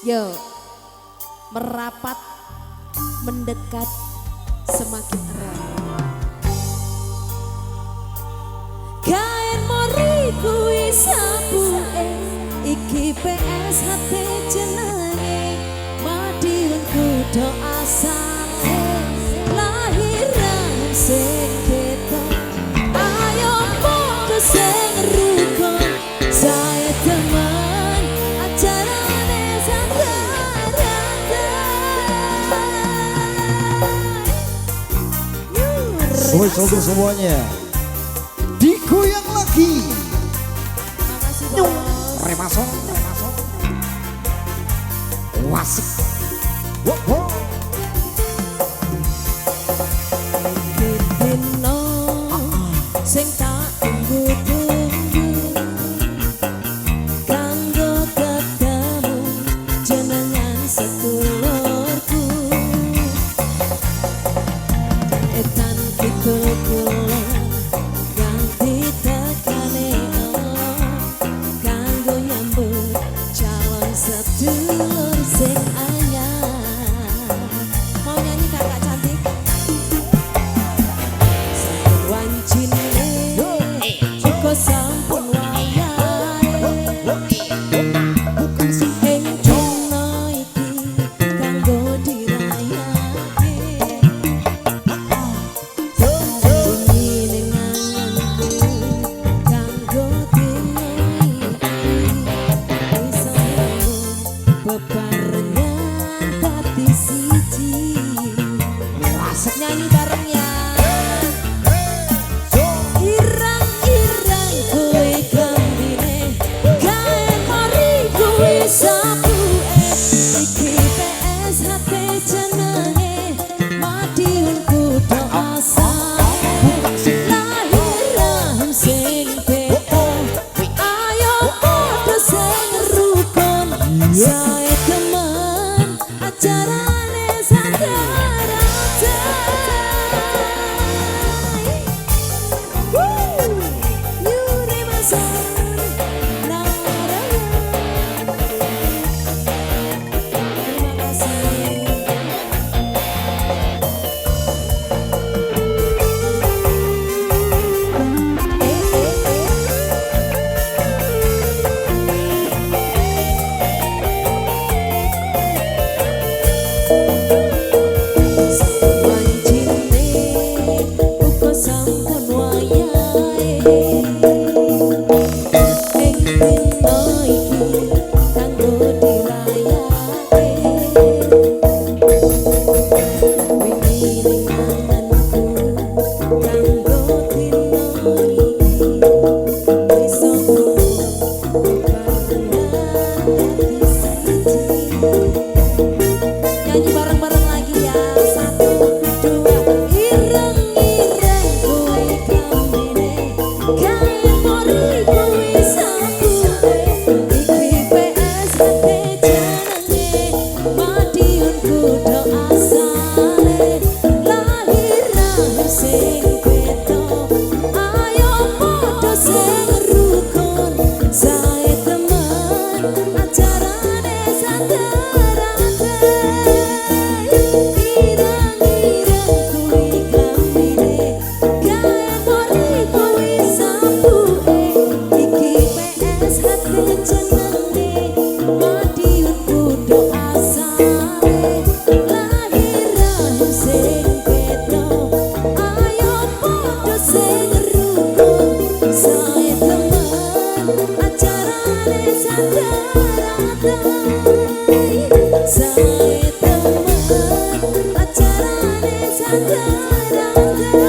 Yo, merapat, mendekat, semakin erat. Kain mori kuwi sapuke, iki PSHT jenenge, Madiun kudu asale, lahiran sing beda. Ayo podo sing rukun, saya teman acarane Woi, untuk semuanya digoyang lagi. Makasih bos. Remasong wasik. Wow. Dipino sing tak tunggu-tunggu, kanggo ketemu jenengan sedulurku. Etan kidul kulon ganti tekane kanggo nyambut calon sedulur sing anyar. Mau nyanyi kakak cantik? Sampun wancine uga sampun wayahe, ing dina iki kanggo dirayake. Dingine nganganku kanggo dina iki iso bebarengan dadi siji. Asik nyanyi bareng ya. Irang-irang kowe gambine, gawe mari kowe sapuke, iki PSHT jenenge, Madiun kudu asale, lahiran sing beda. Ayo podo sing rukun, sae teman acarane sandaran. Sampun wayahe, ing dina iki kanggo dirayake. Wingi nganganku kanggo dina iki iso bebarengan dadi siji. Nyanyi bareng-bareng lagi ya. 1, 2, ireng-ireng kowe gambine, gawe mori kowe sapuke, iki PSHT jenenge, Madiun kudu asale, lahiran sing beda. Ayo podo sing rukun, sae teman acarane sandaran. Ireng-ireng kowe gambine, gawe mori kowe sapuke, iki PSHT jenenge, Madiun kudu asale, lahiran sing beda. Ayo podo sing rukun, sae teman acarane sandaran. Sae teman acarane sandaran.